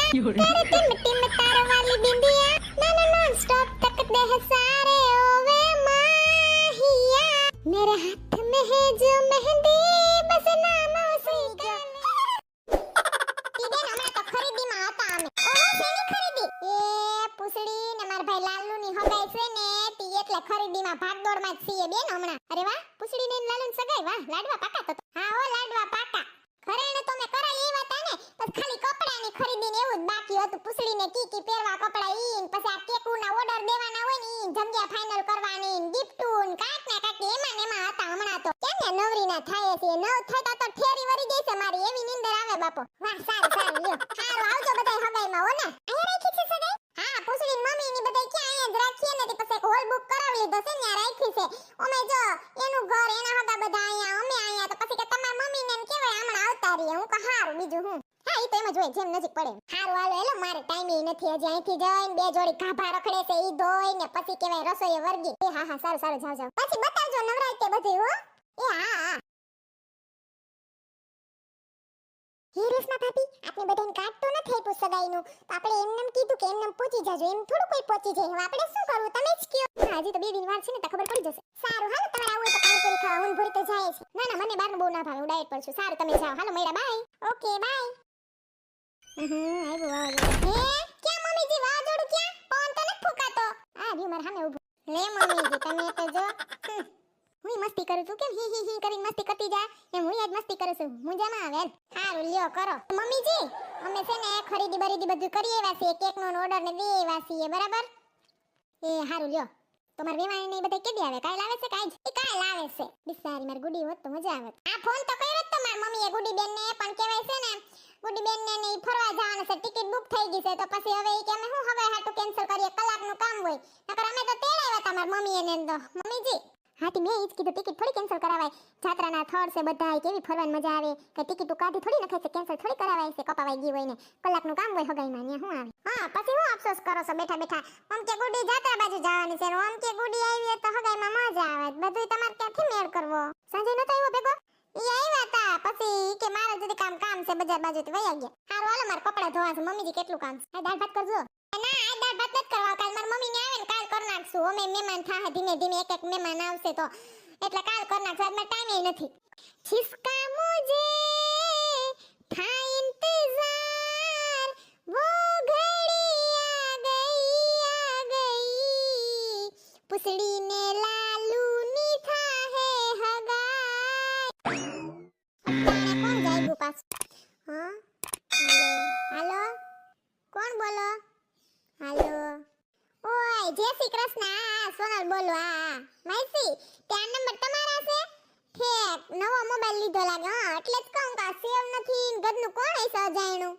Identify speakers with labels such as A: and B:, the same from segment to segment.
A: તારે team team તાર વાલી બિંદિયા ના નોન સ્ટॉप तक दे सारे ओवे माहिया मेरे हाथ में है जो मेहंदी बस नाम उसी का ઈડે હમણાં તો ખરીદીમાં હતા અમે ઓહો શેની ખરીદી એ પૂછડી ને માર ભાઈ લાલુ ની હગાઈ છે ને તી એટલે ખરીદીમાં ભાગદોડમાં જ છીએ બેન હમણાં અરે વાહ પૂછડી ને લાલુ ની સગાઈ વાહ લાડવા પાકા તો હા હો લાડવા પાકા ઘરેણે તો મે કરાઈ એવા તા ને બસ ખાલી કપડાની ખરીદી ને એવું જ બાકી હતું પૂછડી ને કી પહેરવા કપડા ઈ ને પછી આ કેકુના ઓર્ડર દેવાના હોય ને ઈ જગ્યા ફાઇનલ કરવાની ને ગિફ્ટું ને કાક ને કાક એમાં હતા હમણાં તો કેમ ને નવરી ના થાય છે નવ થતા તો ઠેરી વરી ગઈ છે મારી એવી નીંદર આવે બાપો વાહ સારું લ્યો સારું આવજો બધાય હગાઈમાં હો ને અહીંયા રાખી છે સગાઈ હા પૂછડી મમ્મી ની બધાય ક્યાં અહીંયા જ રાખીએ ને તે પછી હોલ બુક કરાવી લીધો છે ને રાખી છે ઓમે જો એનું ઘર એના હગા બધા અહીંયા અમે અહીંયા તો પછી કે તમાર મમ્મી ને કેવાય હમણાં આવતા રહીએ હું ક હારું બીજું હું હા ઈ તો એમ જ હોય જેમ નજીક પડે હારું હાલો એલો મારે ટાઈમ ઈ નથી હજી અહીંથી જઈને બે જોડી ગાભા રખડે છે ઈ ધોઈ ને પછી કેવાય રસોઈ વર્ગી એ હા સારું જાવ પછી બતાવજો નવરાઈ તે બધું હો એ હા હે રેશમા ભાભી આપણે બધાને કાર્ડ તો નથી આપ્યું સગાઈનું તો આપણે એમનેમ કીધું કે એમનેમ પહોંચી જાજો એમ થોડું કોઈ પહોંચી જાય હવે આપણે શું કરવું તમે જ કયો હજી તો 2 દિન વાર છે ને તો ખબર પડી જશે સારું હાલો તમારે આવું હોય તો પાણીપુરી ખાવા હું ભૂરી તો જાય છે ના મને બહારનું બહુ ના ભાવે હું ડાયટ પર છું સારું તમે જાઓ હાલો મેડા બાય ઓકે બાય આવ્યું વાવાઝોડું હે ક્યાં મમ્મીજી વાવાઝોડું ક્યાં પવન તો નથી ફૂંકાતો આ રહ્યું મારા સામે ઊભું લે મમ્મીજી તમે તો જો હું મસ્તી કરું છું કેમ હી કરીને મસ્તી કરતી જા એમ હું જ મસ્તી કરું છું મુંજામાં આવે હારું લ્યો કરો મમ્મીજી અમે છે ને ખરીદી બરીદી બધું કરી આવ્યા છીએ કેક નો ઓર્ડર ને દે આવ્યા છીએ બરાબર એ હારું લ્યો તમાર વેવાણી ને બધા કેદી આવે કાલ આવે છે કાલ આવે છે બિચારી માર ગુડી હોત તો મજા આવે આ ફોન તો કર્યો તો માર મમ્મીએ ગુડી બેન ને પણ કહેવાય છે ને ગુડી બેન ને ની ફરવા જવાનું છે ટિકિટ બુક થઈ ગઈ છે તો પછી હવે કે અમે હું હવે હાટુ કેન્સલ કરીએ કલાકનું કામ હોય નકર અમે તો તેડાવ્યા તમાર મમ્મીએ ને તો મમ્મીજી હાથી મેં ઈ જ કીધું ટિકિટ થોડી કેન્સલ કરાવાય જાત્રાના થર્ડ છે બધાય કેવી ફરવાની મજા આવે કે ટિકિટ કાઢી થોડી નખાય છે કેન્સલ થોડી કરાવાય છે કપાવાઈ ગઈ હોય ને કલાકનું કામ હોય હગાઈમાં ને હું આવે હા પછી હું અફસોસ કરો છો બેઠા આમ કે ગુડી જાત્રા બાજુ જવાની છે આમ કે ગુડી આવી તો હગાઈમાં મજા આવે બધુંય તમારે ક્યાંથી મેળ કરવો સંજય નતો આવ્યો ભેગો ઈ આવ્યા તા પછી કે મારે જુદી કામ છે બજાર બાજુ તો વયા ગયા હારું હાલો માર કપડા ધોવા છે મમ્મીજી કેટલું કામ છે દાળ ભાત કરજો ના આ દાળ ભાત નથી કરવા કાલ માર મમ્મી ને આવે ને કાલ કર નાખશું અમે મહેમાન થાહે ધીમે એક મહેમાન આવશે તો એટલે કાલ કર નાખશું આજ માર ટાઈમ નથી जिसका मुझे था इंतजार वो घड़ी आ गई पुसड़ी ने लालू ની થા હે હગાઈ કોણ જાય પાસ હા હાલો કોણ બોલો હાલો ઓય જય શ્રી કૃષ્ણ સોનલ બોલો આ માઈસી ત્યાં નંબર તમારા છે ઠેક નવો મોબાઈલ લીધો લાગે હા એટલે જ કહું કે સેવ નથી ઘરનું કોણ હશે અજાણ્યું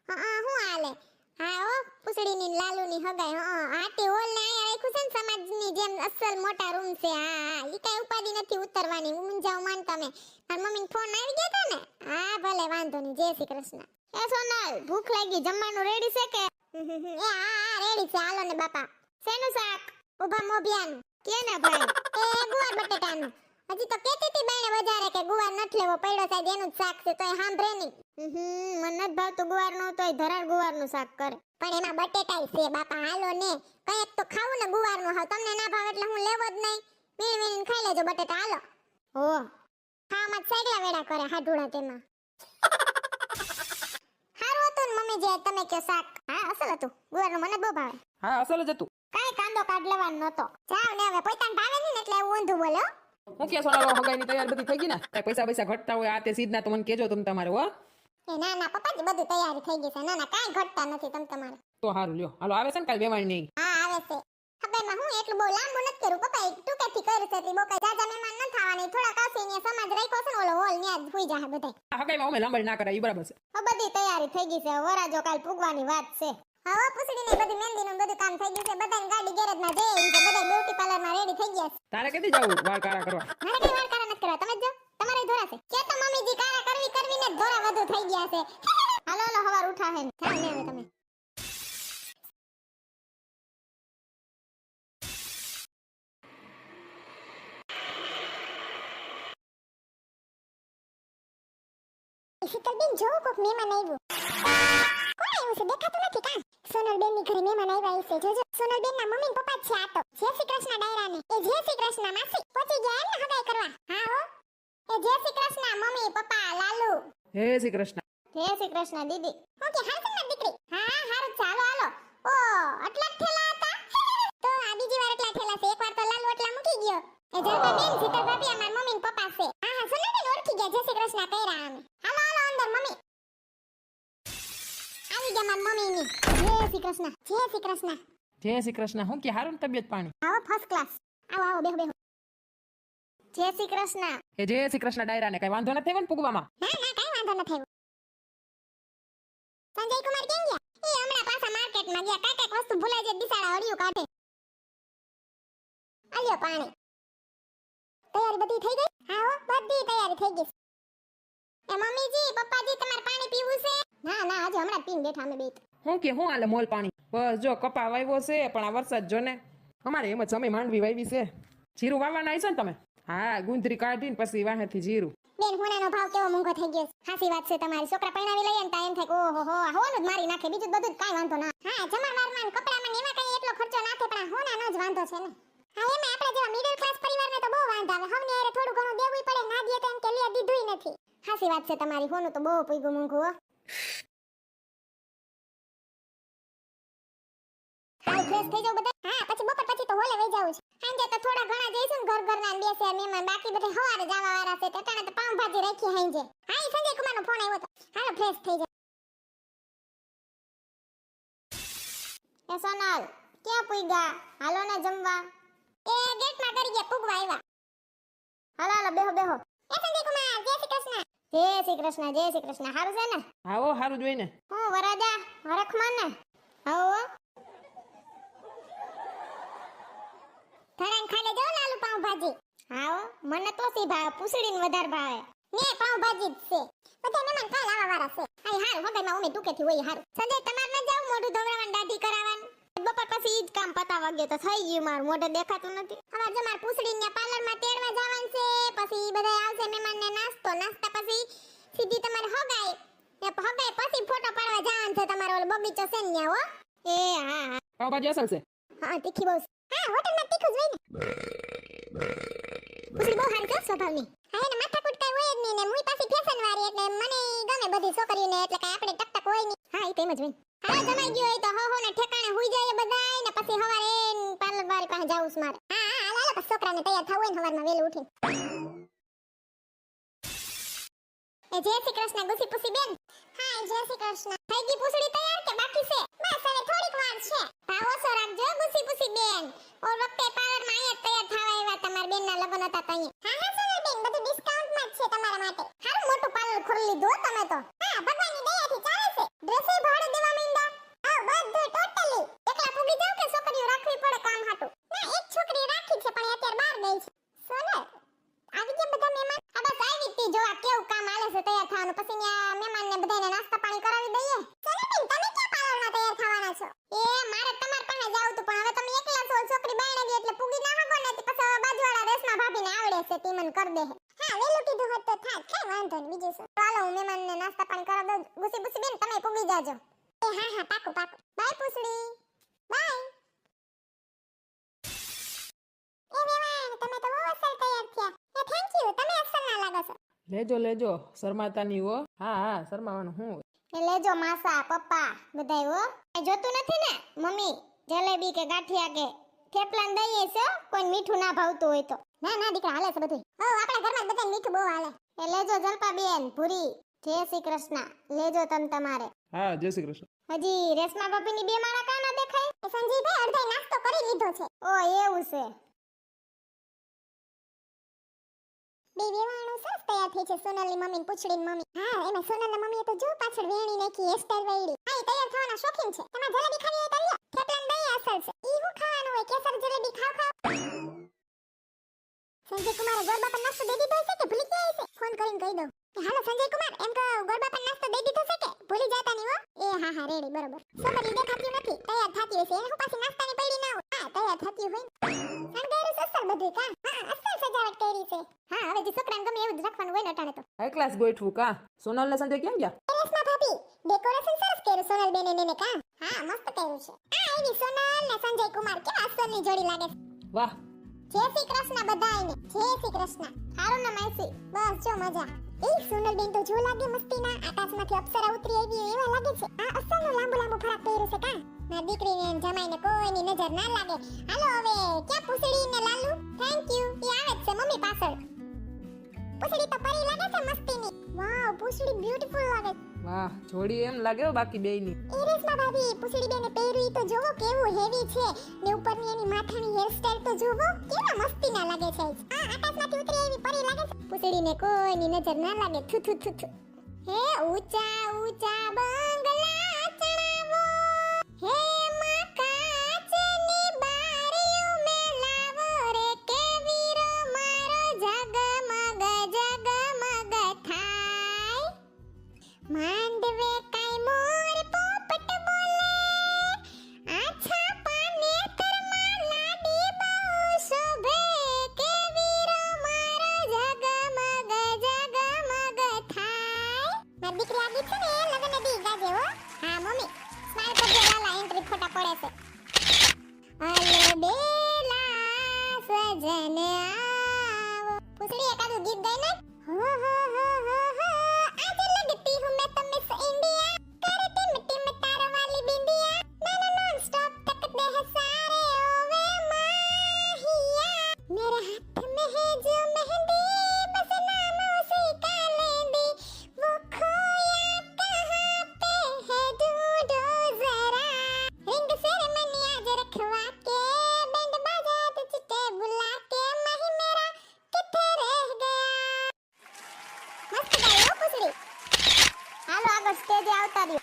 A: હા હું હાલે હા ઓ પૂછડીની લાલુની હગાઈ હા આટી હોલ ને આયા રાખ્યું છે ને સમાજની જેમ અસલ મોટા રૂમ છે હા ઈ કઈ ઉપાડી નથી ઉતરવાની હું જાવ માન તમે માર મમ્મીને ફોન આવી ગયા તા ને હા ભલે વાંધો નહીં જય શ્રી કૃષ્ણ એ સોનલ ભૂખ લાગી જમવાનું રેડી છે કે એ હા રેડી છે હાલો ને બાપા શેનું શાક ઉભા મોભિયાનું કેને ભાઈ એ ગુવાર બટેટાનું હજી તો કેતી હતી બેને બજારે કે ગુવાર નથી લેવો પડ્યો સાહેબ એનું જ શાક છે તોય સાંભળે નહીં મને નથી ભાવતું ગુવાર નો તોય ધરાર ગુવાર નું શાક કરે પણ એમાં બટેટાય છે બાપા હાલો ને કઈક તો ખાવું ને ગુવાર નું હાવ તમને ના ભાવે એટલે હું લેવો જ નહીં વીણીને ખાઈ લેજો બટેટા હાલો હો ખાવામાં સાઈકલા વેડા કરે હાડુડા તેમાં હારું હતું ને મમ્મી જે તમે કયો શાક હા અસલ હતું ગુવાર નું મને બહુ ભાવે
B: હા અસલ જ હતું
A: કાઈ કાંદો કાઢ લેવાનો નતો જાવ ને હવે પોતાને ભાવે નહીં ને એટલે એવું ઊંધું બોલો
B: હું કે સોનાલો હગાઈની તૈયાર બધી થઈ ગઈ ને કઈ પૈસા ઘટતા હોય આ તે સીધના તો મને કેજો તમે તમારે હો
A: એ ના પપ્પાજી બધું તૈયારી થઈ ગઈ છે ના કાઈ ઘટતા નથી તમારે
B: તો હારું લ્યો હાલો આવે છે ને કાલ વેવાણી નહીં
A: હા આવે છે હગાઈમાં હું એટલું બહુ લાંબુ નથી કર્યું પપ્પા એક ટૂંકેથી કર્યું છે એટલે બહુ કઈ જાજા મહેમાન ન થવાની થોડા આવશે ને સમાજ રાખ્યો છે ને ઓલો હોલ ન્યા જ હોઈ જાહે બધાય
B: આ હગાઈમાં અમે લાંબડી ના કરાય ઈ બરાબર છે
A: બધી તૈયારી થઈ ગઈ છે વરાજો કાલ પૂગવાની વાત છે હવે પૂછડીને બધી મહેંદીનું બધું કામ થઈ ગયું છે બધાની ગાડી ગેરેજમાં જઈ છે બધા બ્યુટી પાર્લરમાં રેડી થઈ ગયા છે
B: તારે કેદી જાવું વાળ કાળા કરવા
A: મારે કઈ વાળ કાળા નથી કરવા તમે જો તમારે ધોરા છે કે તો મમ્મીજી કાળા કરવીને ધોરા વધુ થઈ ગયા છે હાલો હવાર ઉઠા હે ચાલ ને હવે તમે શીતલબેન જો કોક મહેમાન આવ્યું કોણ આવ્યું છે દેખાતું નથી કાં? સોનલબેન ની ઘરે મહેમાન આવ્યા છે. જોજો સોનલબેન ના મમ્મી ને પપ્પા જ છે આ તો. જય શ્રી કૃષ્ણ ડાયરાને. એ જય શ્રી કૃષ્ણ માસી પહોંચી ગયા એમ ને હગાઈ કરવા? હા હો. એ જય શ્રી કૃષ્ણ મમ્મી પપ્પા લાલુ.
B: હે શ્રી કૃષ્ણ.
A: જય શ્રી કૃષ્ણ દીદી. ઓકે હાલ છે ને દીકરી? હા હારું ચાલો હાલો. ઓ આટલા જ ઠેલા હતા? તો આ બીજી વાર આટલા ઠેલા છે. એકવાર તો લાલુ આટલા મૂકી ગયો. એ જલપા બેન સીતા ભાભી અમાર મમ્મી ને પપ્પા છે. હા હા સોનલબેન ઓળખી ગયા. જય શ્રી કૃષ્ણ કહેરા અમે. હાલો હાલો અંદર મમ્મી. આવી ગયા માર મમ્મી ની. જય શ્રી કૃષ્ણ. જય શ્રી કૃષ્ણ.
B: જય શ્રી કૃષ્ણ. હું કે હારું ને તબિયત પાણી?
A: આવો ફર્સ્ટ ક્લાસ. આવો આવો બેહો બેહો. જય શ્રી કૃષ્ણ.
B: એ જય શ્રી કૃષ્ણ ડાયરાને કઈ વાંધો નથી આવ્યો ને પૂગવામાં?
A: ના ના કાઈ વાંધો નથી આવ્યો. સંજય કુમાર કેમ ગયા? એ હમણાં પાછા માર્કેટમાં ગયા. કાંઈક વસ્તુ ભૂલાઈ જાય બિસાડા હળિયું કાઢે. આલ્યો પાણી. તૈયારી બધી થઈ ગઈ? હા હો બધી તૈયારી થઈ ગઈ. એ મમ્મીજી પપ્પાજી તમારે પાણી પીવું છે? ના ના આજે હમણાં પીને બેઠા અમે બે.
B: હું કે હું હાલે મોલ પાણી? બસ જો કપા વાવ્યો છે પણ આ વરસાદ જો ને અમારે એમ જ સમય માંડવી વાવી છે. જીરું વાવવાના આવી છે ને તમે? હા ગુંદરી કાઢીને પછી વાહેથી જીરું.
A: બેન હોનાનો ભાવ કેવો મોંઘો થઈ ગયો છે. હાસી વાત છે તમારી. છોકરા પૈણાવી લઈએ ને તા એમ થાય કે ઓહો હો હોનું જ મારી નાખે. બીજું બધું કાઈ વાંધો ના. હા જમણવારમાં ને કપડામાં ને એમાં કઈ એટલો ખર્ચો ના થાય પણ હોનાનો જ વાંધો છે ને. હા એમાં આપણે જેવા મિડલ ક્લાસ પરિવારને તો બહુ વાંધો આવે. હવને હારે થોડું ઘણું દેવું પડે. ના દે તો એમ કે લે દીધુંય નથી. હાસી વાત છે તમારી. હોનું તો બહુ પૂગ્યું મોંઘું હો. હાલ ફ્રેશ થઈ જાવ બધા. હા પછી બપોર પછી તો હોલે વઈ જાવું છે. સાંજે તો થોડા ઘણા જઈશું ને ઘરના ને બેસે મહેમાન. બાકી બધા હવારે જવા વાળા છે. ટેટાણે તો પાઉંભાજી રાખી હાંજે. હા ઈ સંજય કુમારનો ફોન આવ્યો તો. હાલો ફ્રેશ થઈ જાવ. એ સોનલ ક્યાં પૂગ્યા? હાલો ને જમવા. એ ગેટમાં કરી ગયા પૂગવા આવ્યા. હાલો હાલો બેહો બેહો. એ સંજય કુમાર જય શ્રી કૃષ્ણ. જય શ્રી કૃષ્ણ જય શ્રી કૃષ્ણ. હારું છે ને?
B: આવો હારું જોઈને.
A: હું વરાજા હરખમાન ને. આવો ધરાણ ખાને જાવ લાલુ પાઉંભાજી. હાઓ મને તો સી ભાવે. પૂછડીને વધારે ભાવે. ને પાઉંભાજી જ છે. બધા મહેમાન કાલ આવવા વાળા છે. આઈ હારું હગાઈમાં ઉમે ટૂકેથી હોય હારું. સંજય તમાર ન જાવ મોઢું ધોવરાવાન દાઢી કરાવવાન. બપોર પછી ઈ જ કામ પતાવા ગયો તો થઈ ગયું. મારું મોઢે દેખાતું નથી. હવે જો માર પૂછડીને પાર્લરમાં તેડવા જવાનું છે. પછી બધા આવશે મહેમાનને નાસ્તો. નાસ્તા પછી સીધી તમારે હગાઈ. ને હગાઈ પછી ફોટો પાડવા જવાનું છે. તમારો ઓલો બગીચો છે ને ન્યા હો. એ હા હા
B: પાવભાજી અસલ છે?
A: હા તીખી બહુ. હા હોટલમાં તીખું જ હોય ને. પૂછડી બહુ હારી છે સ્વભાવની. હા એને માથાકૂટ કાંઈ હોય જ નહીં ને મુઈ પાછી ફેશન વાળી એટલે મને ગમે બધી છોકરીઓને એટલે કાંઈ આપણે ટકટક હોય નહીં. હા ઈ તો એમ જ હોય. હા જમાઈ ગયો હોય તો હો ને ઠેકાણે હુઈ જાય બધાય ને પછી હવારે પાર્લર વાળી પાસે જાવું છે મારે. હા હા હાલો પછી છોકરાને તૈયાર થવું હોય ને હવારમાં વહેલું ઉઠીને. એ જય શ્રી કૃષ્ણ ગુસી પુસી બેન. હા જય શ્રી કૃષ્ણ. થઈ ગઈ પૂછડી તૈયાર કે બાકી છે? બસ હવે થોડીક વાર છે. ભાવ ઓછો રાખજો ગુસી પુસી બેન. ઓર વખતે પાર્લરમાં અહીંયા તૈયાર થવા આવ્યા તમારા બેનના લગ્ન હતા ત્યાં. હા હા સર બેન બધું ડિસ્કાઉન્ટમાં જ છે તમારા માટે. હારું મોટું પાર્લર ખોલી લીધું હો તમે તો. હા ભગવાનની દયાથી ચાલે છે. ડ્રેસે ભાડે દેવા માંડ્યા. હા બધું ટોટલી. એકલા પૂગી જાવ કે છોકરીઓ રાખવી પડે કામ હાટું? ના એક છોકરી રાખી છે પણ અત્યારે બહાર ગઈ છે. સોનલ આવી ગયા બધા મહેમાન? આ બસ આવી તી જોવા કેવું કામ આલે છે તૈયાર થવાનું. પછી ન્યા મહેમાનને બધાને નાસ્તા પાણી કરાવી દઈએ. સોનલબેન તમે ક્યાં પાર્લરમાં તૈયાર થવાના છો? એ મારે તમાર પાસે જાવું તું પણ હવે તમે એકલા છો. છોકરી બાયણે ગઈ એટલે પૂગી ના હગો ને પછી બાજુવાળા રેશમા ભાભીને આવડે છે તી મને કર દે. હા વેલું કીધું હોત તો થાત. કાઈ વાંધો નહીં બીજું શું. ચાલો હું મહેમાનને નાસ્તા પાણી કરાવી દઉં. ગુસી ગુસી બેન તમે પૂગી જાજો. એ હા હા પાકું પાકું. બાય પૂછડી. બાય. એ વેવાણ તમે તો બહુ અસલ તૈયાર થયા. એ થેન્ક યુ તમે અસલ ના લાગો છો.
B: લેજો લેજો શરમાતાની હો. હા હા શરમાવાનું હું હોય.
A: એ લેજો માસા પપ્પા બધાય હો. એ જોતું નથી ને મમ્મી જલેબી કે ગાંઠિયા કે થેપલાન દઈએ છે કોઈ મીઠું ના ભાવતું હોય તો. ના ના દીકરા હાલે છે બધું. હો આપણા ઘરમાં બધાને મીઠું બહુ હાલે. એ લેજો જલપા બેન ભૂરી. જય શ્રી કૃષ્ણ. લેજો તમારે.
B: હા જય શ્રી કૃષ્ણ.
A: હજી રેશમા ભાભીની બે માળા કાના દેખાય? એ સંજીભાઈ અડધાઈ નાસ્તો કરી લીધો છે. ઓ એવું છે. બે વેવાણું સરસ તૈયાર થઈ છે. સોનલની મમ્મી ને પૂછડીની મમ્મી. હા એમાં સોનલના મમ્મીએ તો જો પાછળ વેણી નાખી હેરસ્ટાઈલ વાળી. હા એ તૈયાર થવાના શોખીન છે. તમારે જલેબી ખાવી હોય તો લ્યો. થેપલાન દહીં અસલ છે. ઈ હું ખાવાનું હોય કેસર જલેબી ખાવ ખાવ. સંજય કુમારે ગોરબા પર નાસ્તો દઈ દીધો છે કે ભૂલી ગયા છે? ફોન કરીને કહી દઉં. હાલો સંજય કુમાર એમ કહો ગોરબા પર નાસ્તો દઈ દીધો છે કે ભૂલી જાતા નહીં હો. એ હા હા રેડી બરોબર. છોકરી દેખાતી નથી તૈયાર થાતી હશે. એને હું પાછી નાસ્તાની પડી ના હોય. હા તૈયાર થાતી હોય. શણગાર્યું અસલ બધું કા? હા અસલ સજાવટ કરી છે. હા હવે જે છોકરાને ગમે એવું જ રાખવાનું હોય ને અટાણે તો.
B: હાઈ ક્લાસ ગોઠવું કા? સોનલ ને સંજય ક્યાં ગયા?
A: રેશમા ભાભી ડેકોરેશન સરસ કર્યું. સોનલ બેન એને કા હા મસ્ત કર્યું છે આ એવી સોનલ ને સંજય કુમાર કેવા અસલની જોડી લાગે છે
B: વાહ
A: જય શ્રી કૃષ્ણ બધાયને જય શ્રી કૃષ્ણ હારું ના માસી બસ જો મજા એ સોનલ બેન તો જો લાગે મસ્તીના આકાશમાંથી અપ્સરા ઉતરી આવી એવા લાગે છે આ અસલનો લાંબુ લાંબુ ફરાક પહેર્યું છે કા ના દીકરીને અને જમાઈને કોઈની નજર ના લાગે હાલો હવે ક્યાં પૂછડી ને લાલુ થેન્ક યુ ઈ આવે છે મમ્મી પાછળ પૂછડી તો પરી લાગે છે મસ્તીની વાવ પૂછડી બ્યુટીફુલ લાગે
B: વાહ જોડી એમ લાગે હો બાકી બેયની
A: એ રેશમા ભાભી પૂછડી બેને પહેર્યું તો જોવો કેવું હેવી છે ને ઉપરની એની માથાની હેરસ્ટાઈલ તો જોવો કેવા મસ્તીના લાગે છે આ આકાશમાંથી ઉતરી એવી પરી લાગે છે પૂછડીને કોઈની નજર ના લાગે થુ થુ થુ થુ હે ઊંચા ઊંચા બંગલા ચડાવો હે માં કાચની બારીઓ મેં લાવો રે કેવી રો મારો જગમગ જગમગ થાય માંડવે કાઈ મોર પોપટ બોલે આછા પાને તરમાં લાડી બહુ શોભે કેવી રો મારો જગમગ જગમગ થાય મારી દીકરી આ ગીત છે ને લગન દી ગાજે હો હા મમ્મી સ્માઈલ કરજો લાલા એન્ટ્રી ફોટા પડે છે અલે બેલા સજન આવો પૂછડી એકાદું ગીત ગાઈ નાખ હો હો હો હો હો आज लगती हूँ मैं तो मिस इंडिया करती मिट्टी में तारा वाली बिंदिया ना नॉन स्टॉप तकते हैं सारे ओवे माहिया मेरे हाथ में है जो मेहंदी बस नाम उसी का लेंदी वो खोया कहाँ पे है ढूंढो जरा रिंग सेरेमनी आज रखवा के बैंड बाजा तो चिट्टे बुला के माही मेरा किथे रह गया मस्त गायो પૂછડી હાલો આગળ સ્ટેજે આવતા રહ્યો